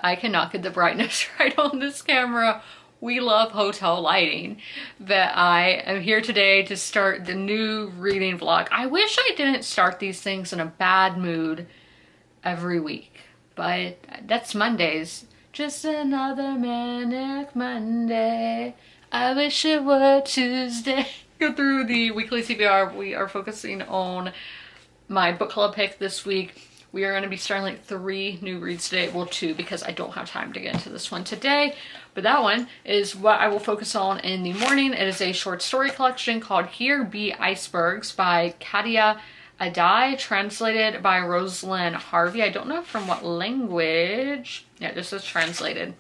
I cannot get the brightness right on this camera. We love hotel lighting. But I am here today to start the new reading vlog. I wish I didn't start these things in a bad mood every week, but that's Mondays. Just another manic Monday. I wish it were Tuesday. Go through the weekly TBR. We are focusing on my book club pick this week. We are going to be starting like 3 new reads today. Well, 2, because I don't have time to get into this one today. But that one is what I will focus on in the morning. It is a short story collection called Here Be Icebergs by Katia Adai, translated by Rosalind Harvey. I don't know from what language. Yeah, this is translated.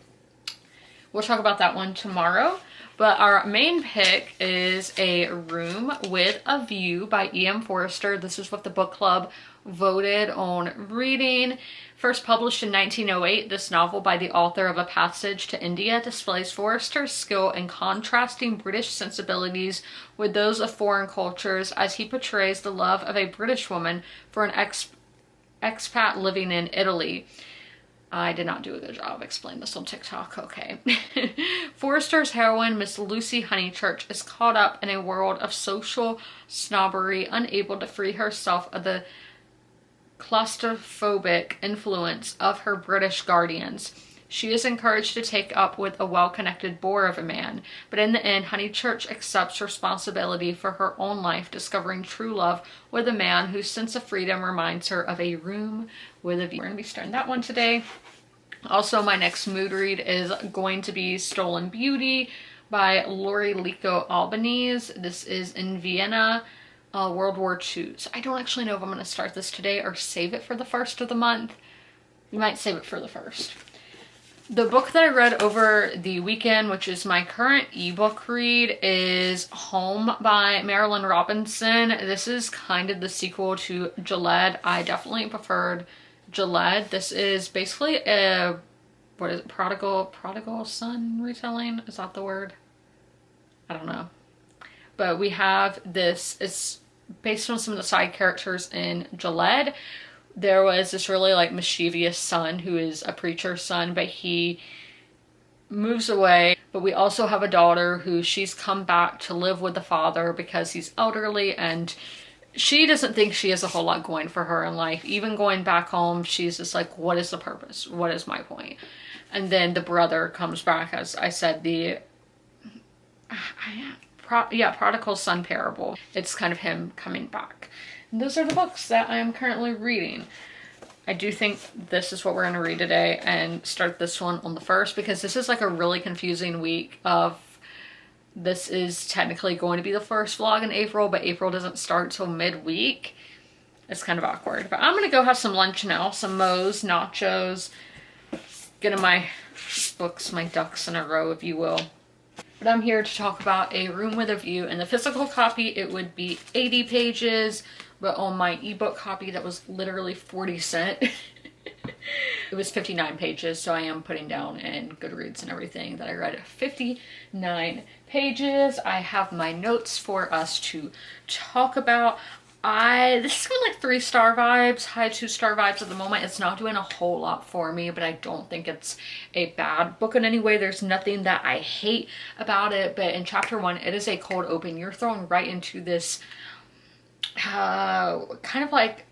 We'll talk about that one tomorrow. But our main pick is A Room with a View by E.M. Forster. This is what the book club voted on reading. First published in 1908, this novel by the author of A Passage to India displays Forster's skill in contrasting British sensibilities with those of foreign cultures as he portrays the love of a British woman for an expat living in Italy. I did not do a good job explaining this on TikTok, okay. Forster's heroine, Miss Lucy Honeychurch, is caught up in a world of social snobbery, unable to free herself of the claustrophobic influence of her British guardians. She is encouraged to take up with a well-connected bore of a man, but in the end, Honeychurch accepts responsibility for her own life, discovering true love with a man whose sense of freedom reminds her of A Room with a View. We're going to be starting that one today. Also, my next mood read is going to be Stolen Beauty by Lori Lico Albanese. This is in Vienna, World War II. So I don't actually know if I'm going to start this today or save it for the first of the month. We might save it for the first. The book that I read over the weekend, which is my current ebook read, is Home by Marilyn Robinson. This is kind of the sequel to Gillette. I definitely preferred Gillette. This is basically a, what is it, prodigal son retelling? Is that the word? I don't know. But we have this, it's based on some of the side characters in Gillette. There was this really like mischievous son who is a preacher's son, but he moves away. But we also have a daughter who she's come back to live with the father because he's elderly, and she doesn't think she has a whole lot going for her in life. Even going back home, she's just like, what is the purpose? What is my point? And then the brother comes back, as I said, prodigal son parable. It's kind of him coming back. And those are the books that I am currently reading. I do think this is what we're going to read today and start this one on the 1st, because this is like a really confusing week of, this is technically going to be the first vlog in April, but April doesn't start till midweek. It's kind of awkward. But I'm going to go have some lunch now, some Moe's, nachos, getting my books, my ducks in a row, if you will. But I'm here to talk about A Room with a View. In the physical copy, it would be 80 pages, but on my ebook copy, that was literally 40 cents. It was 59 pages, so I am putting down in Goodreads and everything that I read 59 pages. I have my notes for us to talk about. This is kind of like 3-star vibes, high 2-star vibes at the moment. It's not doing a whole lot for me, but I don't think it's a bad book in any way. There's nothing that I hate about it, but in chapter 1, it is a cold open. You're thrown right into this kind of like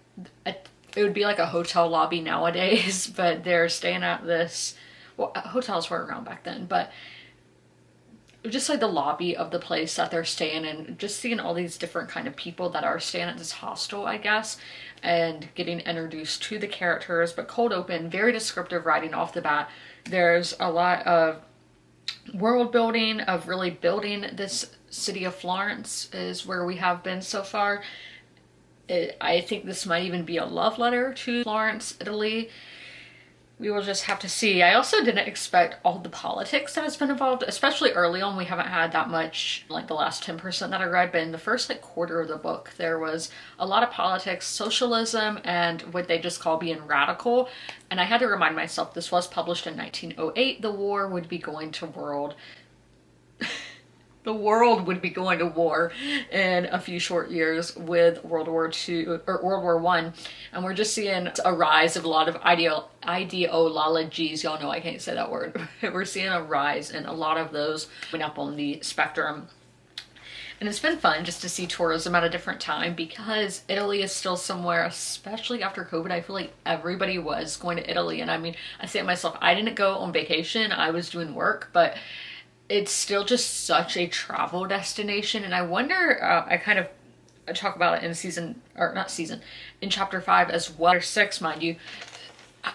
it would be like a hotel lobby nowadays, but they're staying at this, well, hotels were around back then, but just like the lobby of the place that they're staying in, just seeing all these different kind of people that are staying at this hostel, I guess, and getting introduced to the characters. But cold open, very descriptive writing off the bat. There's a lot of world building, of really building this city of Florence is where we have been so far. I think this might even be a love letter to Florence, Italy. We will just have to see. I also didn't expect all the politics that has been involved, especially early on. We haven't had that much, like the last 10% that I read, but in the first like quarter of the book, there was a lot of politics, socialism, and what they just call being radical. And I had to remind myself, this was published in 1908. The war would be going to world the world would be going to war in a few short years with World War II or World War One, and we're just seeing a rise of a lot of ideologies. Y'all know I can't say that word. We're seeing a rise in a lot of those going up on the spectrum. And it's been fun just to see tourism at a different time, because Italy is still somewhere, especially after COVID, I feel like everybody was going to Italy. And I mean, I say it myself, I didn't go on vacation, I was doing work, but it's still just such a travel destination. And I wonder, I talk about it in chapter 5 as well, or 6, mind you.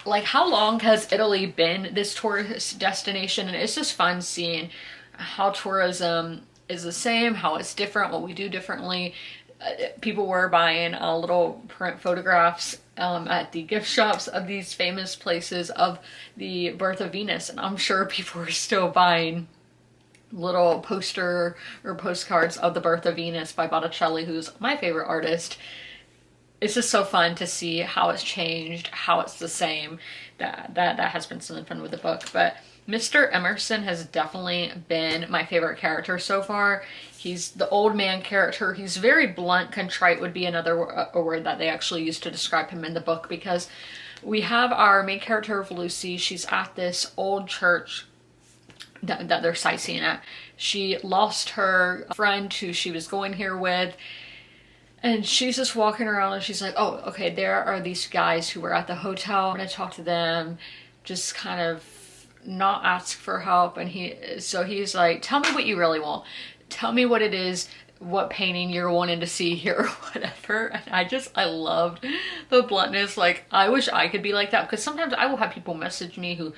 Like, how long has Italy been this tourist destination? And it's just fun seeing how tourism is the same, how it's different, what we do differently. People were buying little print photographs at the gift shops of these famous places of the birth of Venus, and I'm sure people are still buying little poster or postcards of the birth of Venus by Botticelli, who's my favorite artist. It's just so fun to see how it's changed, how it's the same. That has been something fun with the book. But Mr. Emerson has definitely been my favorite character so far. He's the old man character. He's very blunt. Contrite would be another word that they actually used to describe him in the book, because we have our main character of Lucy. She's at this old church that they're sightseeing at. She lost her friend who she was going here with, and she's just walking around and she's like, oh, okay, there are these guys who were at the hotel. I'm gonna talk to them, just kind of not ask for help. And he's like, tell me what you really want. Tell me what it is, what painting you're wanting to see here or whatever. And I loved the bluntness. Like, I wish I could be like that, because sometimes I will have people message me who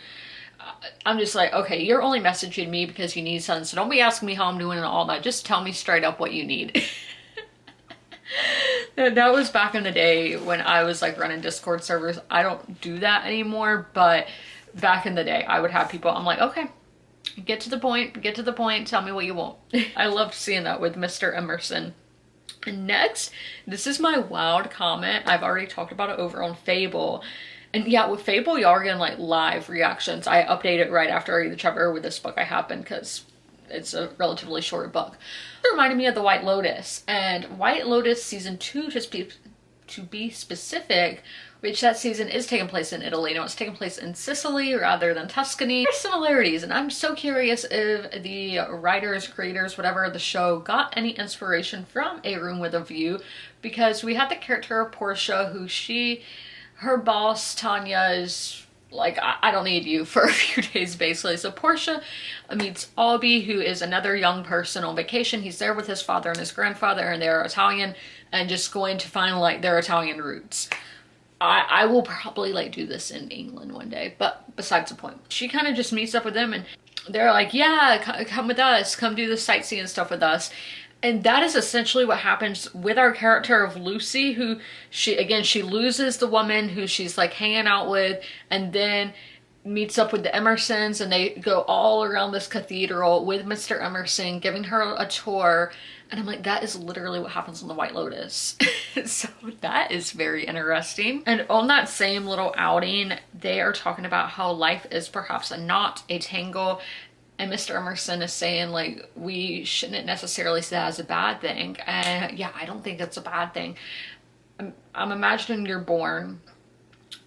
I'm just like, okay, you're only messaging me because you need something, so don't be asking me how I'm doing and all that. Just tell me straight up what you need. That was back in the day when I was like running Discord servers. I don't do that anymore, but back in the day I would have people, I'm like, okay, get to the point, tell me what you want. I loved seeing that with Mr. Emerson. And next, this is my wild comment. I've already talked about it over on Fable. And yeah, with Fable, y'all are getting like live reactions. I update it right after I read the chapter. With this book I happen, because it's a relatively short book. It reminded me of The White Lotus, and White Lotus season 2, to be specific, which that season is taking place in Italy. Now it's taking place in Sicily rather than Tuscany. There's similarities, and I'm so curious if the writers, creators, whatever, of the show got any inspiration from A Room with a View, because we had the character of Portia, who her boss, Tanya, is like, I don't need you for a few days, basically. So Portia meets Albie, who is another young person on vacation. He's there with his father and his grandfather, and they're Italian, and just going to find like their Italian roots. I will probably like do this in England one day, but besides the point. She kind of just meets up with them, and they're like, yeah, come with us, come do the sightseeing stuff with us. And that is essentially what happens with our character of Lucy, who she loses the woman who she's like hanging out with, and then meets up with the Emersons, and they go all around this cathedral with Mr. Emerson, giving her a tour. And I'm like, that is literally what happens on the White Lotus. So that is very interesting. And on that same little outing, they are talking about how life is perhaps not a tangle. And Mr. Emerson is saying, like, we shouldn't necessarily see that as a bad thing. And yeah, I don't think it's a bad thing. I'm imagining you're born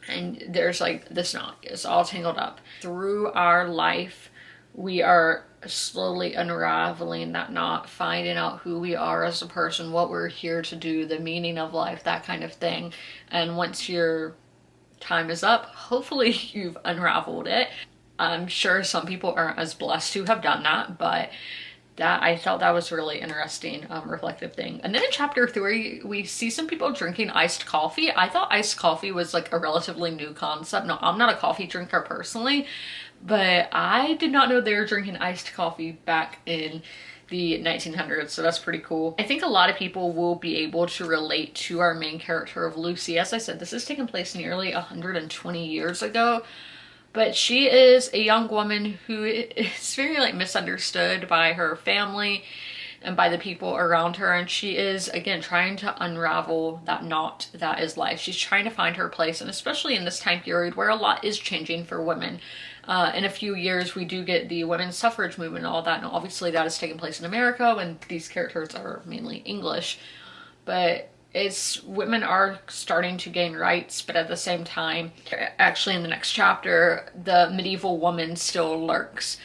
and there's like this knot. It's all tangled up. Through our life, we are slowly unraveling that knot, finding out who we are as a person, what we're here to do, the meaning of life, that kind of thing. And once your time is up, hopefully you've unraveled it. I'm sure some people aren't as blessed to have done that, but I felt that was really interesting, reflective thing. And then in chapter 3, we see some people drinking iced coffee. I thought iced coffee was like a relatively new concept. No, I'm not a coffee drinker personally, but I did not know they were drinking iced coffee back in the 1900s, so that's pretty cool. I think a lot of people will be able to relate to our main character of Lucy. As I said, this is taking place nearly 120 years ago. But she is a young woman who is very like misunderstood by her family and by the people around her. And she is, again, trying to unravel that knot that is life. She's trying to find her place. And especially in this time period where a lot is changing for women. In a few years, we do get the women's suffrage movement and all that. And obviously that is taking place in America when these characters are mainly English. But women are starting to gain rights, but at the same time, actually in the next chapter, the medieval woman still lurks.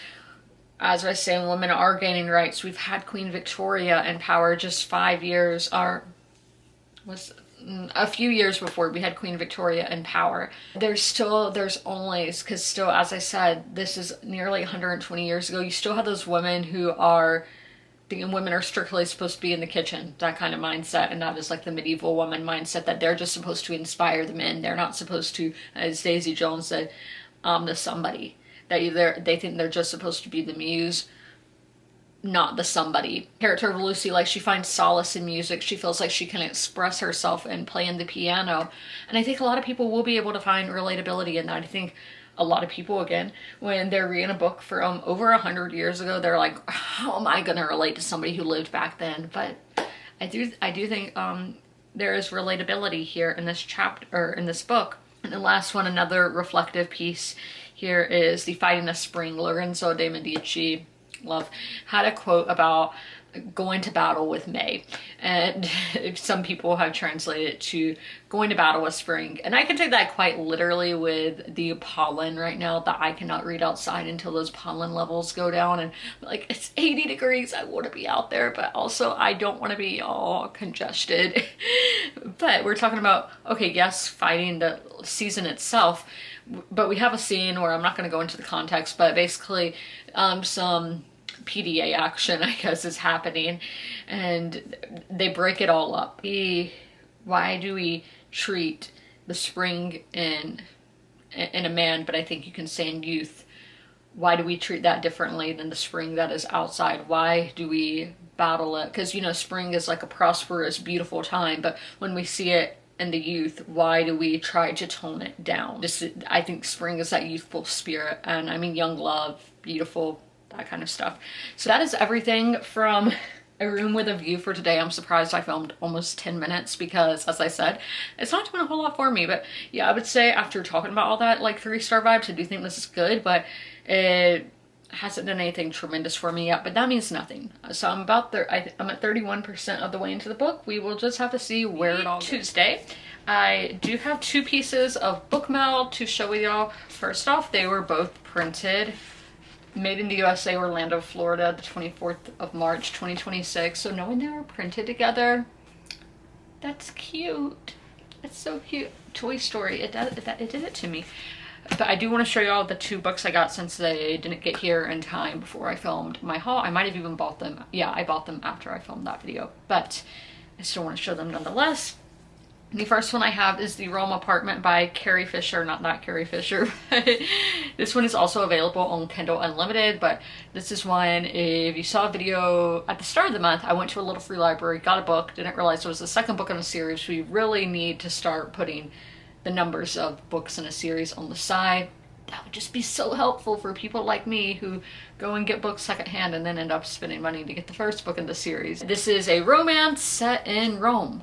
As I was saying, women are gaining rights. We've had Queen Victoria in power just 5 years, or was a few years before we had Queen Victoria in power. There's only, because still, as I said, this is nearly 120 years ago, you still have those women who are thinking women are strictly supposed to be in the kitchen, that kind of mindset, and that is like the medieval woman mindset, that they're just supposed to inspire the men. They're not supposed to, as Daisy Jones said, the somebody. That they think they're just supposed to be the muse, not the somebody. Character of Lucy, like, she finds solace in music. She feels like she can express herself and playing the piano. And I think a lot of people will be able to find relatability in that. I think a lot of people, again, when they're reading a book from over 100 years ago, they're like, how am I going to relate to somebody who lived back then? But I do think there is relatability here in this chapter, or in this book. And the last one, another reflective piece here, is The Fighting the Spring. Lorenzo de Medici, love, had a quote about going to battle with May, and some people have translated it to going to battle with spring, and I can take that quite literally with the pollen right now, that I cannot read outside until those pollen levels go down, and like, it's 80 degrees, I want to be out there, but also I don't want to be all congested. But we're talking about, okay, yes, fighting the season itself, but we have a scene where, I'm not going to go into the context, but basically some PDA action, I guess, is happening, and they break it all up. Why do we treat the spring in a man, but I think you can say in youth, why do we treat that differently than the spring that is outside? Why do we battle it? Because, you know, spring is like a prosperous, beautiful time, but when we see it in the youth, why do we try to tone it down? I think spring is that youthful spirit, and I mean, young love, beautiful, that kind of stuff. So that is everything from A Room with a View for today. I'm surprised I filmed almost 10 minutes because, as I said, it's not doing a whole lot for me. But yeah, I would say after talking about all that, like, 3-star vibes, I do think this is good, but it hasn't done anything tremendous for me yet, but that means nothing. So I'm at 31% of the way into the book. We will just have to see where it all goes. Tuesday, I do have 2 pieces of book mail to show with y'all. First off, they were both printed, made in the USA, Orlando, Florida, the 24th of March, 2026. So knowing they were printed together, that's cute. It's so cute. Toy Story, it did it to me. But I do want to show y'all the 2 books I got since they didn't get here in time before I filmed my haul. I might have even bought them. Yeah, I bought them after I filmed that video, but I still want to show them nonetheless. The first one I have is The Rome Apartment by Carrie Fisher. Not that Carrie Fisher, but this one is also available on Kindle Unlimited. But this is one, if you saw a video at the start of the month, I went to a little free library, got a book, didn't realize it was the second book in a series. We really need to start putting the numbers of books in a series on the side. That would just be so helpful for people like me who go and get books secondhand and then end up spending money to get the first book in the series. This is a romance set in Rome,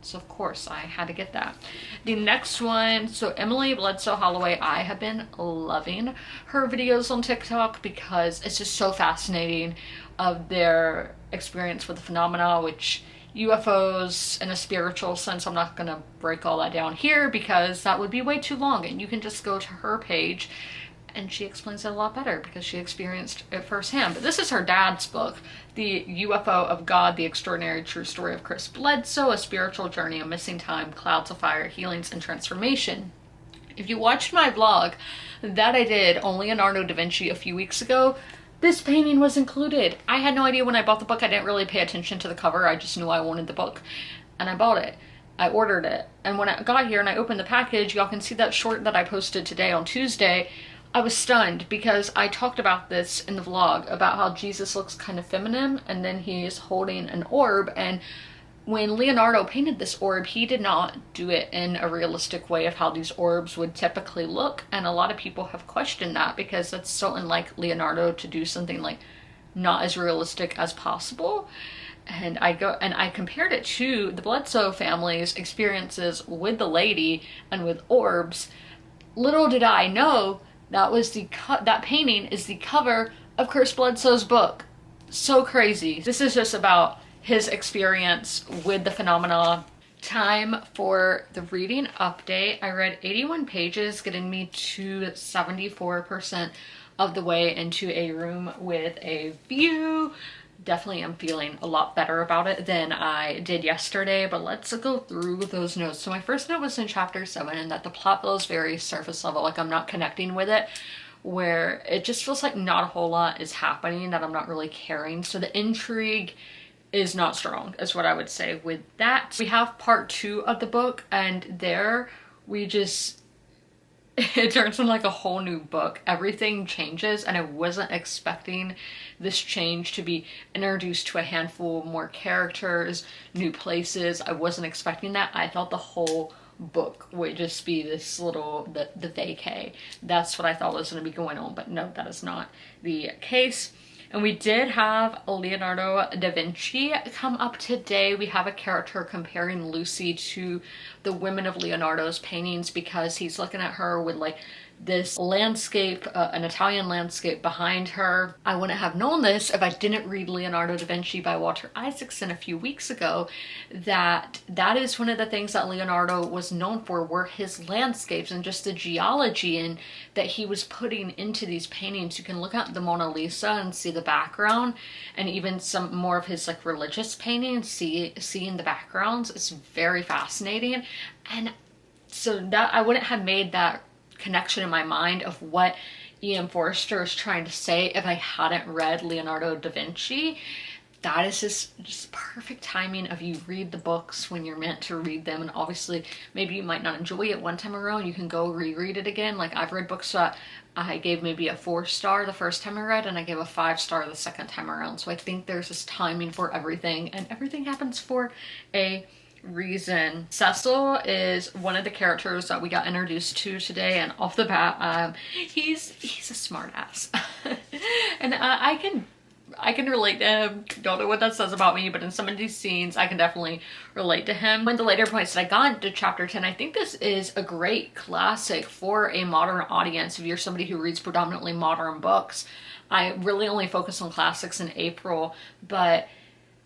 so of course I had to get that. The next one, so Emily Bledsoe Holloway, I have been loving her videos on TikTok because it's just so fascinating of their experience with the phenomena, which UFOs in a spiritual sense. I'm not gonna break all that down here because that would be way too long, and you can just go to her page and she explains it a lot better because she experienced it firsthand. But this is her dad's book, The UFO of God, The Extraordinary True Story of Chris Bledsoe, A Spiritual Journey, A Missing Time, Clouds of Fire, Healings, and Transformation. If you watched my vlog that I did on Leonardo da Vinci a few weeks ago, this painting was included. I had no idea when I bought the book. I didn't really pay attention to the cover. I just knew I wanted the book, and I bought it. I ordered it, and when I got here and I opened the package, y'all can see that short that I posted today on Tuesday. I was stunned because I talked about this in the vlog about how Jesus looks kind of feminine and then he's holding an orb, and when Leonardo painted this orb, he did not do it in a realistic way of how these orbs would typically look, and a lot of people have questioned that because that's so unlike Leonardo to do something like not as realistic as possible. And I compared it to the Bledsoe family's experiences with the lady and with orbs. Little did I know That painting is the cover of Chris Bledsoe's book. So crazy. This is just about his experience with the phenomena. Time for the reading update. I read 81 pages, getting me to 74% of the way into A Room with a View. Definitely am feeling a lot better about it than I did yesterday, but let's go through those notes. So my first note was in chapter 7, and that the plot feels very surface level, like I'm not connecting with it, where it just feels like not a whole lot is happening, that I'm not really caring. So the intrigue is not strong, is what I would say with that. We have part 2 of the book, and there we just, it turns into like a whole new book. Everything changes, and I wasn't expecting this change to be introduced to a handful more characters, new places. I wasn't expecting that. I thought the whole book would just be this little, the vacay. That's what I thought was going to be going on, but no, that is not the case. And we did have Leonardo da Vinci come up today. We have a character comparing Lucy to the women of Leonardo's paintings, because he's looking at her with like this landscape, an Italian landscape behind her. I wouldn't have known this if I didn't read Leonardo da Vinci by Walter Isaacson a few weeks ago, that is one of the things that Leonardo was known for, were his landscapes and just the geology and that he was putting into these paintings. You can look at the Mona Lisa and see the background, and even some more of his like religious paintings, seeing the backgrounds. It's very fascinating. And so that I wouldn't have made that connection in my mind of what E.M. Forster is trying to say if I hadn't read Leonardo da Vinci. That is just perfect timing of you read the books when you're meant to read them. And obviously maybe you might not enjoy it one time around, you can go reread it again. Like I've read books that I gave maybe a 4-star the first time I read, and I gave a 5-star the second time around. So I think there's this timing for everything, and everything happens for a reason. Cecil is one of the characters that we got introduced to today, and off the bat, he's a smart ass. And I can relate to him. Don't know what that says about me, but in some of these scenes I can definitely relate to him. One of the later points that I got into chapter 10, I think this is a great classic for a modern audience. If you're somebody who reads predominantly modern books, I really only focus on classics in April, but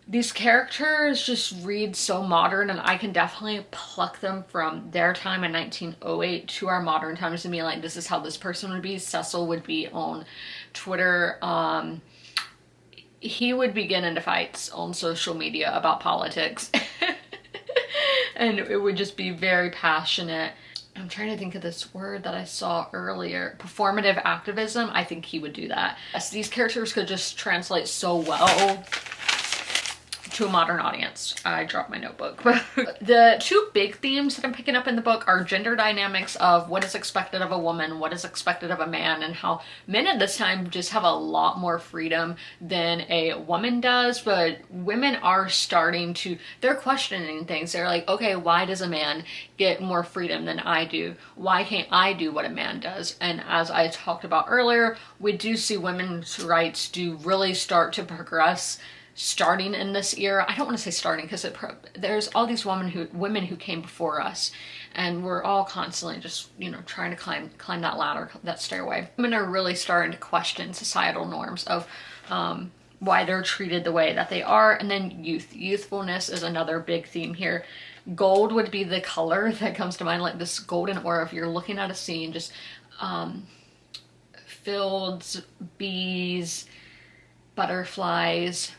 these characters just read so modern, and I can definitely pluck them from their time in 1908 to our modern times and be like, this is how this person would be. Cecil would be on Twitter. He would be getting into fights on social media about politics. And it would just be very passionate. I'm trying to think of this word that I saw earlier. Performative activism. I think he would do that. Yes, these characters could just translate so well to a modern audience. I dropped my notebook. The two big themes that I'm picking up in the book are gender dynamics of what is expected of a woman, what is expected of a man, and how men at this time just have a lot more freedom than a woman does. But women are starting to, they're questioning things. They're like, okay, why does a man get more freedom than I do? Why can't I do what a man does? And as I talked about earlier, we do see women's rights do really start to progress starting in this era. I don't want to say starting, because there's all these women who came before us, and we're all constantly just, you know, trying to climb that ladder, that stairway. Women are really starting to question societal norms of why they're treated the way that they are. And then youthfulness is another big theme here. Gold would be the color that comes to mind, like this golden aura. If you're looking at a scene, just fields, bees, butterflies,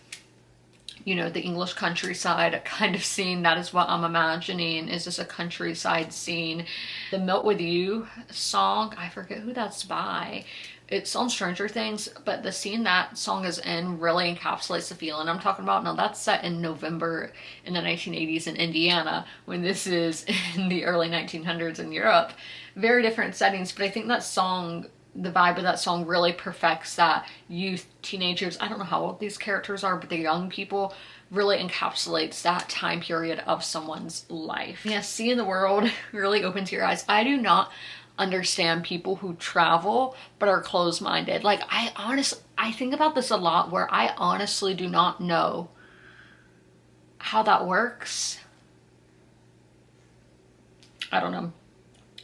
you know, the English countryside kind of scene. That is what I'm imagining. Is this a countryside scene? The Melt With You song, I forget who that's by. It's on Stranger Things, but the scene that song is in really encapsulates the feeling I'm talking about. Now that's set in November in the 1980s in Indiana, when this is in the early 1900s in Europe. Very different settings, but I think that song, the vibe of that song really perfects that youth, teenagers, I don't know how old these characters are, but the young people, really encapsulates that time period of someone's life. Yeah, seeing the world really opens your eyes. I do not understand people who travel but are closed-minded. Like, I think about this a lot, where I honestly do not know how that works. I don't know.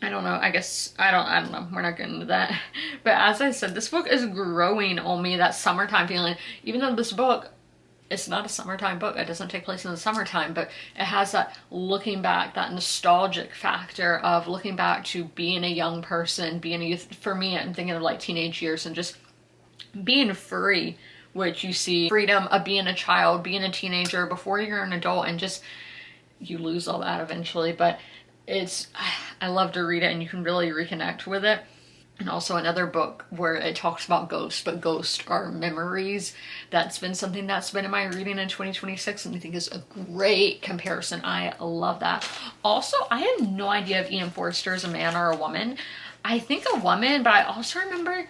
I don't know. I guess I don't know. We're not getting into that. But as I said, this book is growing on me, that summertime feeling. Even though this book, it's not a summertime book. It doesn't take place in the summertime, but it has that looking back, that nostalgic factor of looking back to being a young person, being a youth. For me, I'm thinking of like teenage years and just being free, which you see freedom of being a child, being a teenager before you're an adult, and just you lose all that eventually. But I love to read it, and you can really reconnect with it. And also another book where it talks about ghosts, but ghosts are memories. That's been something that's been in my reading in 2026, and I think is a great comparison. I love that. Also, I have no idea if Ian Forster is a man or a woman. I think a woman, but I also remember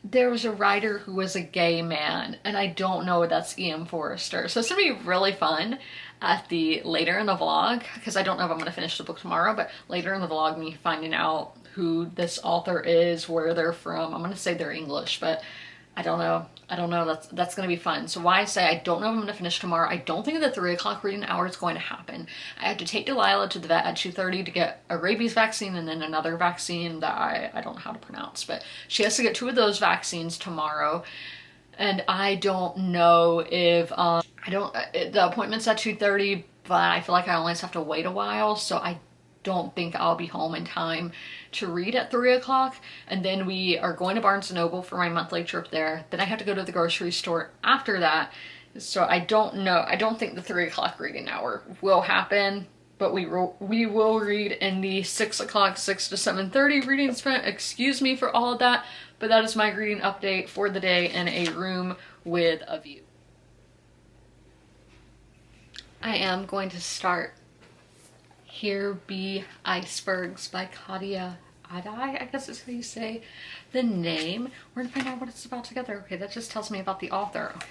there was a writer who was a gay man, and I don't know if that's Ian Forster. So it's gonna be really fun at the later in the vlog, because I don't know if I'm gonna finish the book tomorrow, but later in the vlog, me finding out who this author is, where they're from. I'm gonna say they're English, but I don't know. That's gonna be fun. So why I say I don't know if I'm gonna finish tomorrow. I don't think the 3 o'clock reading hour is going to happen. I have to take Delilah to the vet at 2:30 to get a rabies vaccine, and then another vaccine that I don't know how to pronounce, but she has to get 2 of those vaccines tomorrow. And I don't know if the appointment's at 2:30, but I feel like I always have to wait a while, so I don't think I'll be home in time to read at 3 o'clock. And then we are going to Barnes & Noble for my monthly trip there. Then I have to go to the grocery store after that. So I don't know. I don't think the 3 o'clock reading hour will happen, but we will read in the 6 o'clock, 6 to 7:30 reading sprint. Excuse me for all of that, but that is my reading update for the day in a room with a view. I am going to start Here Be Icebergs by Claudia Adai, I guess is how you say the name. We're gonna find out what it's about together. Okay, that just tells me about the author. Okay.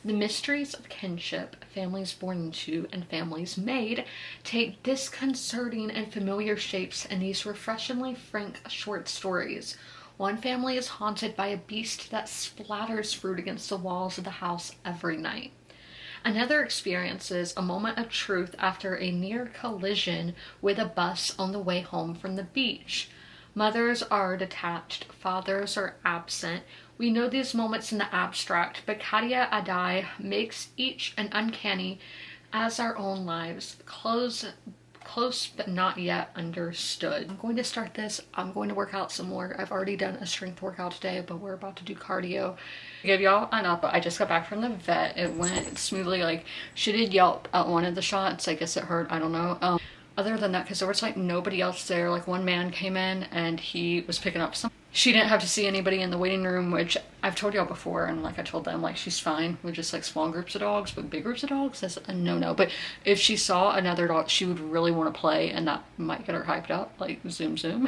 The mysteries of kinship, families born into and families made, take disconcerting and familiar shapes in these refreshingly frank short stories. One family is haunted by a beast that splatters fruit against the walls of the house every night. Another experiences a moment of truth after a near collision with a bus on the way home from the beach. Mothers are detached, fathers are absent. We know these moments in the abstract, but Claudia Adai makes each an uncanny as our own lives, close but not yet understood. I'm going to start this. I'm going to work out some more. I've already done a strength workout today, but we're about to do cardio. Give y'all an up. I just got back from the vet. It went smoothly. Like, she did yelp at one of the shots. I guess it hurt. I don't know. Other than that, because there was like nobody else there. Like, one man came in and he was picking up some. She didn't have to see anybody in the waiting room, which I've told y'all before, and like I told them, like, she's fine with just like small groups of dogs, but big groups of dogs, that's a no-no. But if she saw another dog, she would really want to play, and that might get her hyped up, like zoom zoom.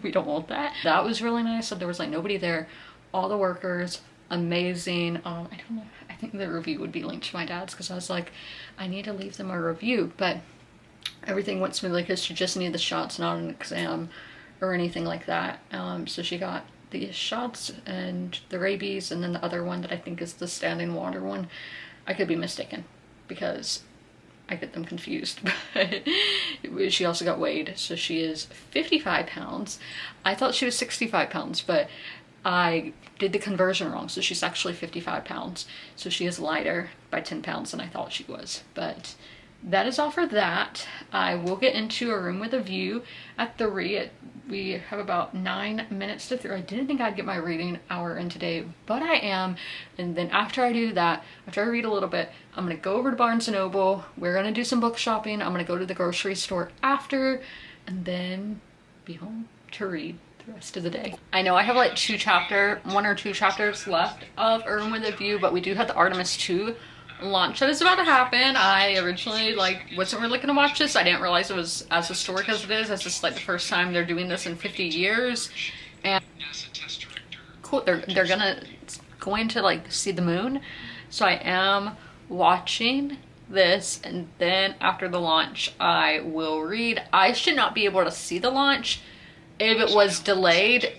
We don't want that. That was really nice. So there was like nobody there. All the workers, amazing. I don't know. I think the review would be linked to my dad's, because I was like, I need to leave them a review, but everything went smoothly because she just needed the shots, not an exam or anything like that. So she got the shots and the rabies, and then the other one that I think is the standing water one. I could be mistaken because I get them confused. But she also got weighed, so she is 55 pounds. I thought she was 65 pounds, but I did the conversion wrong, so she's actually 55 pounds. So she is lighter by 10 pounds than I thought she was. But that is all for that. I will get into A Room with a View at 3. We have about 9 minutes to 3. I didn't think I'd get my reading hour in today, but I am. And then after I do that, after I read a little bit, I'm going to go over to Barnes & Noble. We're going to do some book shopping. I'm going to go to the grocery store after, and then be home to read the rest of the day. I know I have like 1 or 2 chapters left of A Room with a View, but we do have the Artemis 2 launch that is about to happen. I originally wasn't really gonna watch this. I didn't realize it was as historic as it is. It's just like the first time they're doing this in 50 years. And cool, they're going to like see the moon. So I am watching this, and then after the launch I will read. I should not be able to see the launch. If it was delayed,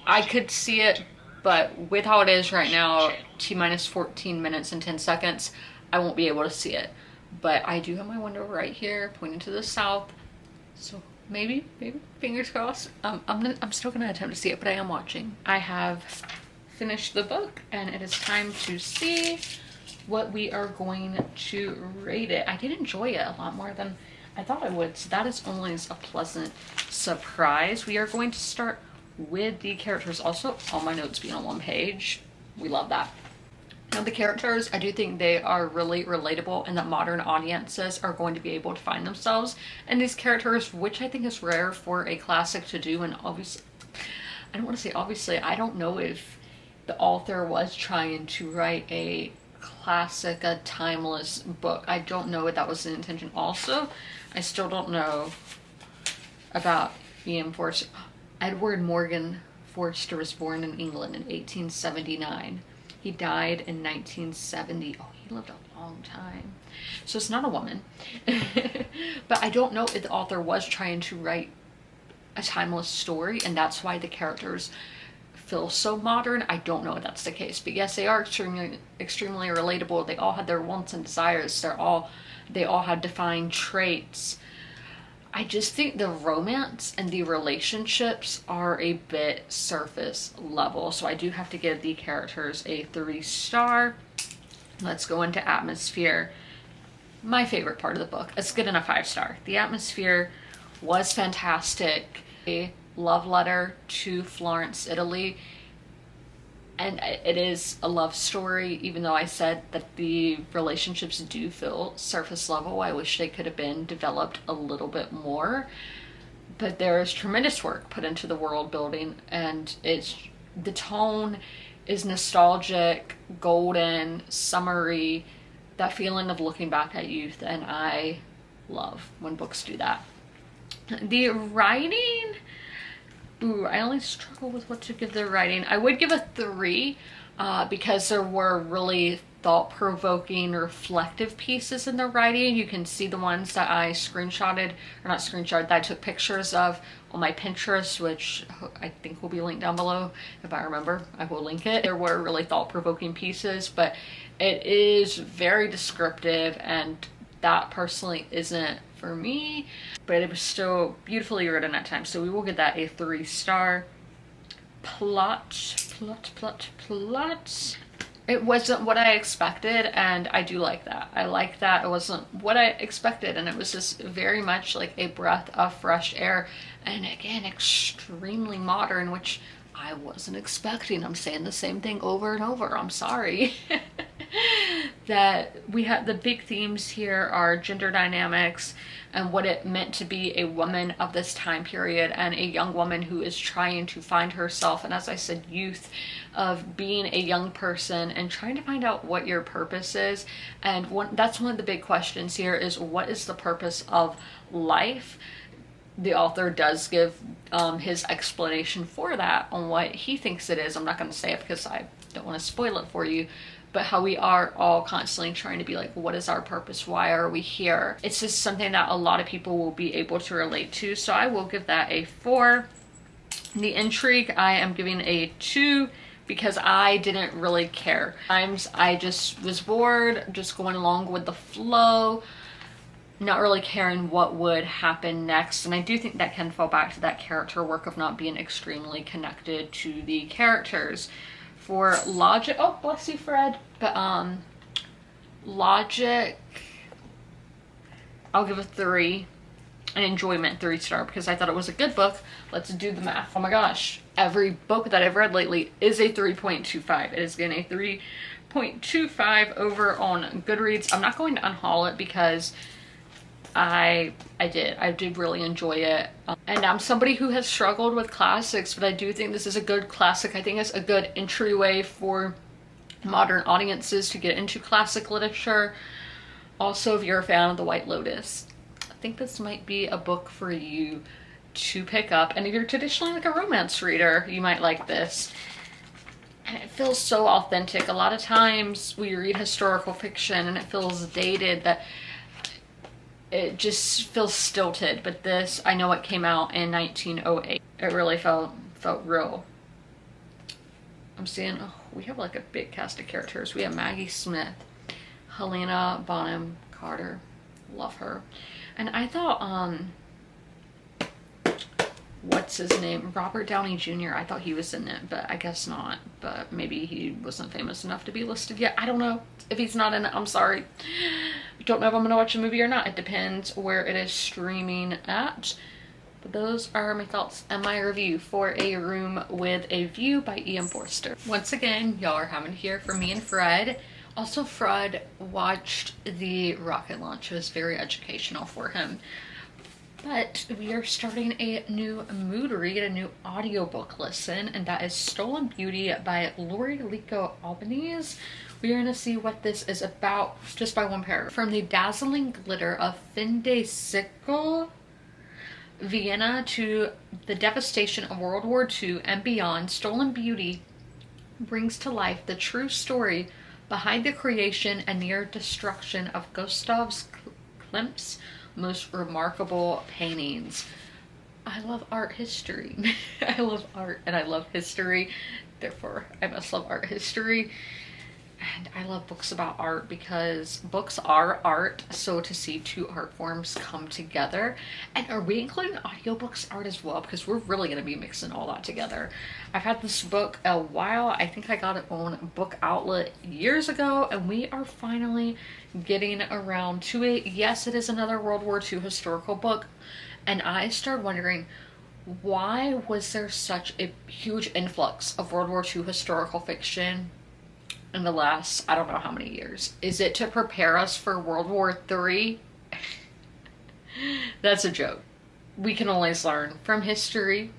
I could see it, but with how it is right now, T-minus 14 minutes and 10 seconds, I won't be able to see it. But I do have my window right here pointing to the south, so maybe, fingers crossed. I'm still gonna attempt to see it, but I am watching. I have finished the book and it is time to see what we are going to rate it. I did enjoy it a lot more than I thought I would, so that is always a pleasant surprise. We are going to start with the characters. Also, all my notes being on one page, we love that. Now the characters, I do think they are really relatable and that modern audiences are going to be able to find themselves in these characters, which I think is rare for a classic to do. And obviously, I don't want to say obviously, I don't know if the author was trying to write a classic, a timeless book. I don't know if that was the intention. Also, I still don't know about Ian Forster. Edward Morgan Forster was born in England in 1879. He died in 1970. Oh, he lived a long time. So it's not a woman. But I don't know if the author was trying to write a timeless story and that's why the characters feel so modern. I don't know if that's the case. But yes, they are extremely relatable. They all had their wants and desires. They all had defined traits. I just think the romance and the relationships are a bit surface level. So I do have to give the characters a 3-star. Let's go into atmosphere. My favorite part of the book. Let's get in a 5-star. The atmosphere was fantastic. A love letter to Florence, Italy. And it is a love story, even though I said that the relationships do feel surface level. I wish they could have been developed a little bit more. But there is tremendous work put into the world building, and the tone is nostalgic, golden, summery, that feeling of looking back at youth, and I love when books do that. The writing... Ooh, I only struggle with what to give the writing. I would give a 3 because there were really thought-provoking, reflective pieces in the writing. You can see the ones that I screenshotted, or not screenshotted, that I took pictures of on my Pinterest, which I think will be linked down below. If I remember, I will link it. There were really thought-provoking pieces, but it is very descriptive, and that personally isn't for me, but it was still beautifully written at times, so we will give that a 3-star. Plot. It wasn't what I expected, and I do like that. I like that it wasn't what I expected, and it was just very much like a breath of fresh air, and again, extremely modern, which I wasn't expecting. I'm saying the same thing over and over. I'm sorry. That we have the big themes here are gender dynamics and what it meant to be a woman of this time period and a young woman who is trying to find herself, and as I said, youth, of being a young person and trying to find out what your purpose is. And that's one of the big questions here is, what is the purpose of life? The author does give his explanation for that on what he thinks it is. I'm not going to say it because I don't want to spoil it for you, but how we are all constantly trying to be like, what is our purpose? Why are we here? It's just something that a lot of people will be able to relate to. So I will give that a 4. The intrigue, I am giving a 2 because I didn't really care. Sometimes I just was bored, just going along with the flow, not really caring what would happen next. And I do think that can fall back to that character work of not being extremely connected to the characters. For logic, oh bless you Fred, but logic, I'll give a 3. And enjoyment, 3-star, because I thought it was a good book. Let's do the math. Oh my gosh, every book that I've read lately is a 3.25. It is getting a 3.25 over on Goodreads. I'm not going to unhaul it because I did really enjoy it. And I'm somebody who has struggled with classics, but I do think this is a good classic. I think it's a good entryway for modern audiences to get into classic literature. Also, if you're a fan of The White Lotus, I think this might be a book for you to pick up. And if you're traditionally like a romance reader, you might like this. And it feels so authentic. A lot of times we read historical fiction and it feels dated, that it just feels stilted, but this, I know it came out in 1908. It really felt real. I'm seeing, oh, we have like a big cast of characters. We have Maggie Smith, Helena Bonham Carter, love her. And I thought what's his name? Robert Downey Jr. I thought he was in it, but I guess not. But maybe he wasn't famous enough to be listed yet. I don't know. If he's not in it, I'm sorry. Don't know if I'm gonna watch a movie or not. It depends where it is streaming at. But those are my thoughts and my review for A Room with a View by E.M. Forster. Once again, y'all are having to hear from me and Fred. Also, Fred watched the rocket launch. It was very educational for him. But we are starting a new mood read, a new audiobook listen, and that is Stolen Beauty by Lori Lico Albanese. We are going to see what this is about just by one paragraph. From the dazzling glitter of fin de siècle, Vienna, to the devastation of World War II and beyond, Stolen Beauty brings to life the true story behind the creation and near destruction of Gustav Klimt's most remarkable paintings. I love art history. I love art and I love history. Therefore, I must love art history. And I love books about art because books are art. So to see two art forms come together. And are we including audiobooks art as well? Because we're really going to be mixing all that together. I've had this book a while. I think I got it on Book Outlet years ago. And we are finally getting around to it. Yes, it is another World War II historical book. And I started wondering, why was there such a huge influx of World War II historical fiction in the last, I don't know how many years? Is it to prepare us for World War III? That's a joke. We can always learn from history.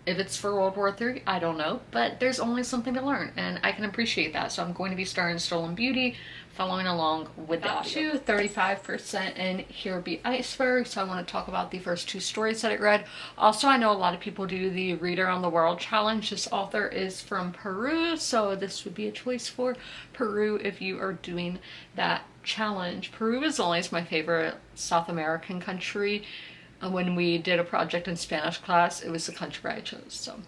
If it's for World War III, I don't know, but there's always something to learn, and I can appreciate that. So I'm going to be starting Stolen Beauty, following along with the audio. 35% in Here Be Icebergs, so I want to talk about the first two stories that I read. Also, I know a lot of people do the Read Around the World challenge. This author is from Peru, so this would be a choice for Peru if you are doing that challenge. Peru is always my favorite South American country. When we did a project in Spanish class, it was the country I chose, so.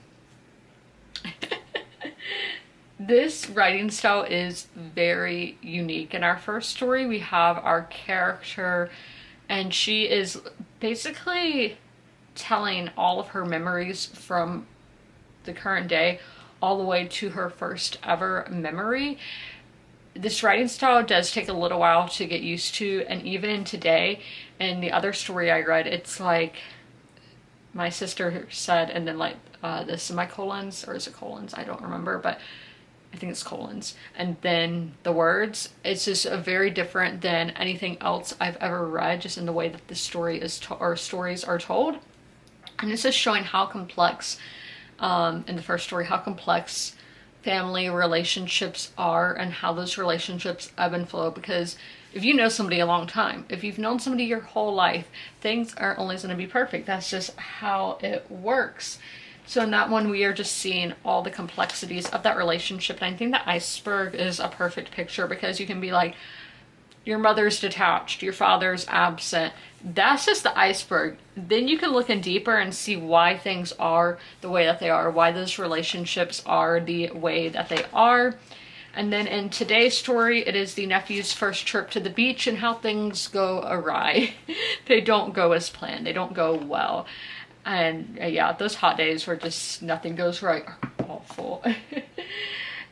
This writing style is very unique. In our first story, we have our character, and she is basically telling all of her memories from the current day all the way to her first ever memory. This writing style does take a little while to get used to, and even today, in the other story I read, it's like my sister said, and then like the semicolons, or is it colons? I don't remember, but I think it's colons. And then the words, it's just a very different than anything else I've ever read, just in the way that the story is or stories are told. And this is showing how complex, in the first story, how complex family relationships are and how those relationships ebb and flow. Because if you know somebody a long time, if you've known somebody your whole life, things aren't always going to be perfect. That's just how it works. So in that one, we are just seeing all the complexities of that relationship. And I think that iceberg is a perfect picture, because you can be like, your mother's detached, your father's absent. That's just the iceberg. Then you can look in deeper and see why things are the way that they are, why those relationships are the way that they are. And then in today's story, it is the nephew's first trip to the beach and how things go awry. They don't go as planned. They don't go well. And yeah, those hot days where just nothing goes right are awful.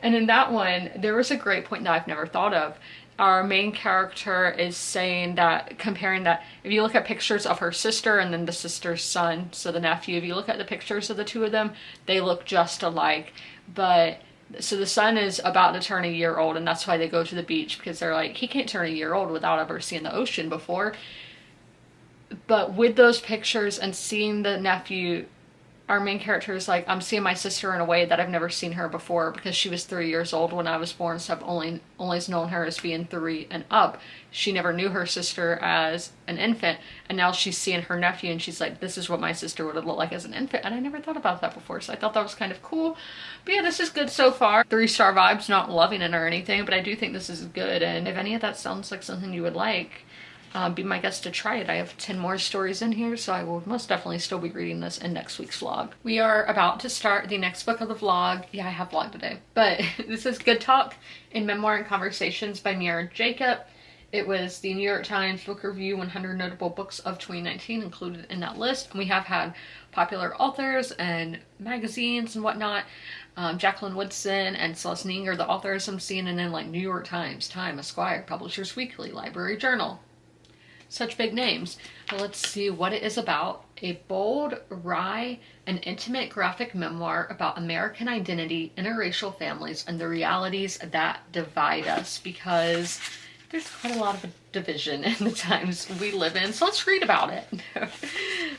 And in that one, there was a great point that I've never thought of. Our main character is saying that, comparing that, if you look at pictures of her sister and then the sister's son, so the nephew, if you look at the pictures of the two of them, they look just alike. But so the son is about to turn a year old, and that's why they go to the beach, because they're like, he can't turn a year old without ever seeing the ocean before. But with those pictures and seeing the nephew, our main character is like, I'm seeing my sister in a way that I've never seen her before, because she was 3 years old when I was born, so I've only known her as being 3 and up. She never knew her sister as an infant, and now she's seeing her nephew, and she's like, this is what my sister would have looked like as an infant, and I never thought about that before, so I thought that was kind of cool. But yeah, this is good so far. 3-star vibes, not loving it or anything, but I do think this is good, and if any of that sounds like something you would like, be my guest to try it. I have 10 more stories in here, so I will most definitely still be reading this in next week's vlog. We are about to start the next book of the vlog. Yeah, I have vlogged today, but this is Good Talk in Memoir and Conversations by Mira Jacob. It was the New York Times Book Review 100 Notable Books of 2019 included in that list. And we have had popular authors and magazines and whatnot. Jacqueline Woodson and Celeste Ning are the authors I'm seeing, and then like New York Times, Time, Esquire, Publishers Weekly, Library Journal. Such big names. But let's see what it is about. A bold, wry, and intimate graphic memoir about American identity, interracial families, and the realities that divide us, because there's quite a lot of division in the times we live in, so let's read about it.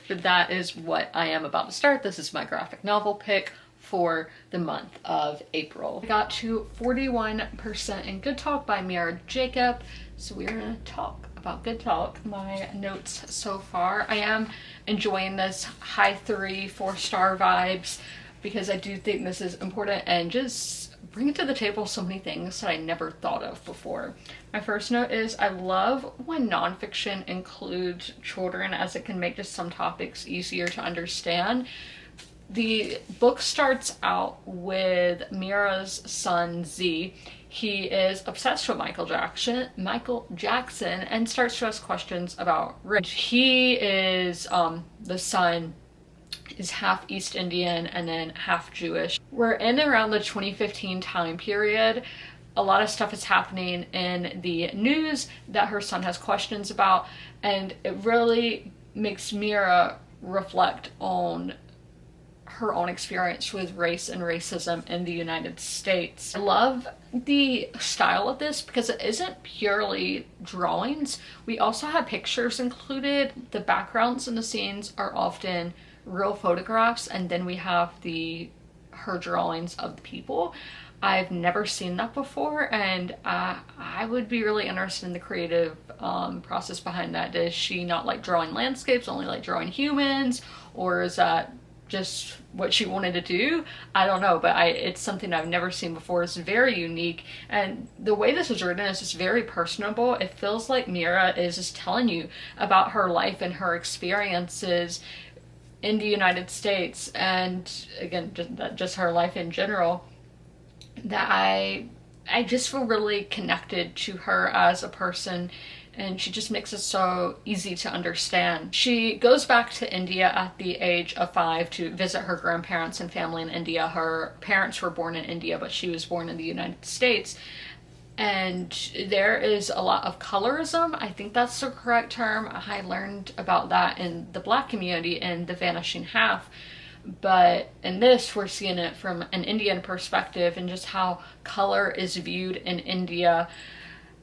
But that is what I am about to start. This is my graphic novel pick for the month of April. I got to 41% in Good Talk by Mira Jacob, so we're gonna talk about Good Talk. My notes so far: I am enjoying this high 3, 4-star vibes, because I do think this is important and just bring it to the table so many things that I never thought of before. My first note is I love when nonfiction includes children, as it can make just some topics easier to understand. The book starts out with Mira's son Z. He is obsessed with Michael Jackson, and starts to ask questions about race. He is the son is half East Indian and then half Jewish. We're in around the 2015 time period. A lot of stuff is happening in the news that her son has questions about, and it really makes Mira reflect on her own experience with race and racism in the United States. I love the style of this because it isn't purely drawings. We also have pictures included. The backgrounds in the scenes are often real photographs, and then we have her drawings of the people. I've never seen that before, and I would be really interested in the creative process behind that. Does she not like drawing landscapes, only like drawing humans, or is that just what she wanted to do? I don't know, but it's something I've never seen before. It's very unique, and the way this is written is just very personable. It feels like Mira is just telling you about her life and her experiences in the United States, and again, just her life in general, that I just feel really connected to her as a person, and she just makes it so easy to understand. She goes back to India at the age of 5 to visit her grandparents and family in India. Her parents were born in India, but she was born in the United States. And there is a lot of colorism. I think that's the correct term. I learned about that in the Black community in The Vanishing Half. But in this, we're seeing it from an Indian perspective, and just how color is viewed in India.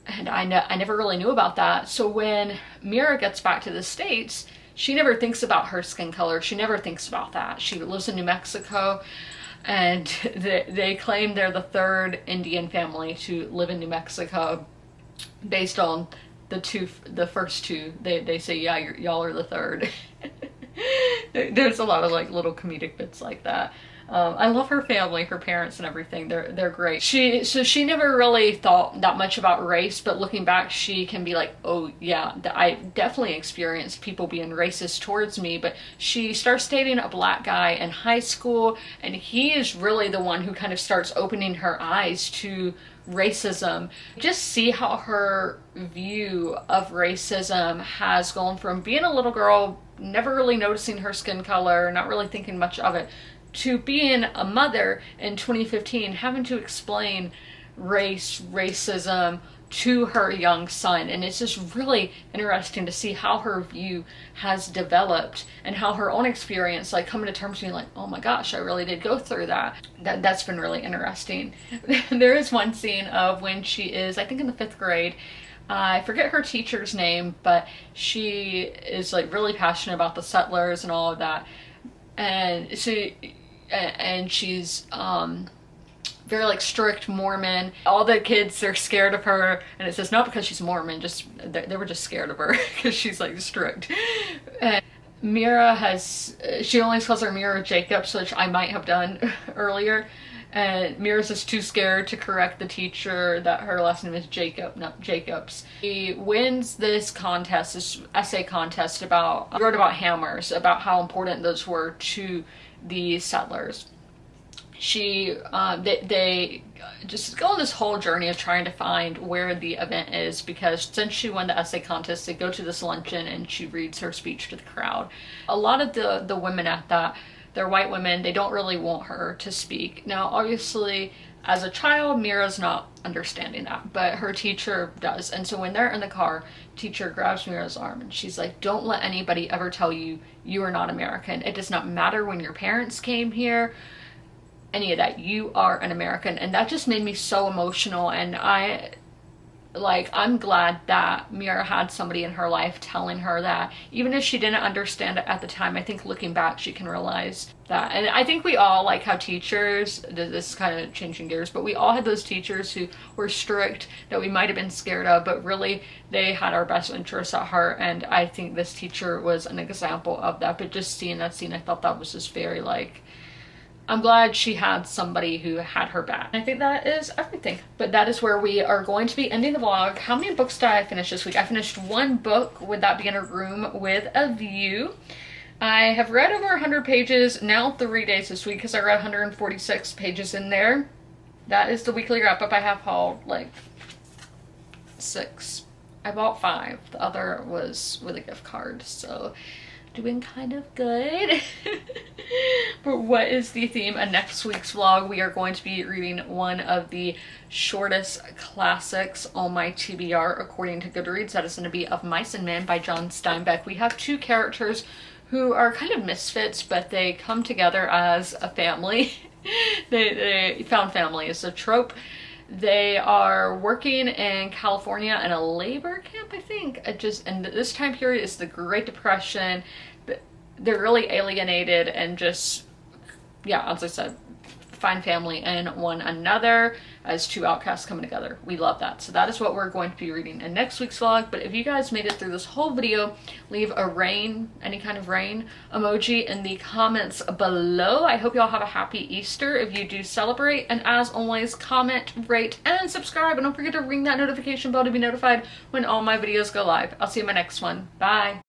And I never really knew about that. So when Mira gets back to the States, she never thinks about her skin color. She never thinks about that. She lives in New Mexico, and they claim they're the 3rd Indian family to live in New Mexico, based on the first 2. They say, yeah, y'all are the 3rd. There's a lot of like little comedic bits like that. I love her family, her parents and everything. They're great. She never really thought that much about race, but looking back, she can be like, oh yeah, I definitely experienced people being racist towards me. But she starts dating a Black guy in high school, and he is really the one who kind of starts opening her eyes to racism. Just see how her view of racism has gone from being a little girl, never really noticing her skin color, not really thinking much of it, to being a mother in 2015, having to explain racism to her young son. And it's just really interesting to see how her view has developed, and how her own experience, like coming to terms with being like, oh my gosh, I really did go through that. That's been really interesting. There is one scene of when she is, I think, in the 5th grade. I forget her teacher's name, but she is like really passionate about the settlers and all of that. And she's very like strict Mormon. All the kids, they're scared of her, and it says not because she's Mormon, just they were just scared of her because she's like strict. And Mira she only calls her Mira Jacobs, which I might have done earlier. And Mira's just too scared to correct the teacher that her last name is Jacob, not Jacobs. She wins this contest, this essay contest wrote about hammers, about how important those were to the settlers. She they just go on this whole journey of trying to find where the event is, because since she won the essay contest, they go to this luncheon and she reads her speech to the crowd. A lot of the women at that, they're white women, they don't really want her to speak. Now obviously as a child, Mira's not understanding that, but her teacher does. And so when they're in the car, teacher grabs Mira's arm and she's like, don't let anybody ever tell you you are not American. It does not matter when your parents came here, any of that. You are an American. And that just made me so emotional. And I'm glad that Mira had somebody in her life telling her that, even if she didn't understand it at the time. I think looking back, she can realize that. And I think we all, like how teachers, this is kind of changing gears, but we all had those teachers who were strict that we might have been scared of, but really they had our best interests at heart. And I think this teacher was an example of that. But just seeing that scene, I thought that was just very I'm glad she had somebody who had her back. I think that is everything. But that is where we are going to be ending the vlog. How many books did I finish this week? I finished one book, with that being A Room with a View. I have read over 100 pages, now 3 days this week, because I read 146 pages in there. That is the weekly wrap up. I have hauled 6. I bought 5. The other was with a gift card, so doing kind of good. But what is the theme of next week's vlog? We are going to be reading one of the shortest classics on my TBR according to Goodreads. That is going to be Of Mice and Men by John Steinbeck. We have 2 characters who are kind of misfits, but they come together as a family. they found family is a trope. They are working in California in a labor camp, I think. And this time period is the Great Depression. They're really alienated and just, yeah, as I said, find family in one another as 2 outcasts coming together. We love that. So that is what we're going to be reading in next week's vlog. But if you guys made it through this whole video, leave a rain, any kind of rain emoji in the comments below. I hope y'all have a happy Easter if you do celebrate. And as always, comment, rate, and subscribe. And don't forget to ring that notification bell to be notified when all my videos go live. I'll see you in my next one. Bye.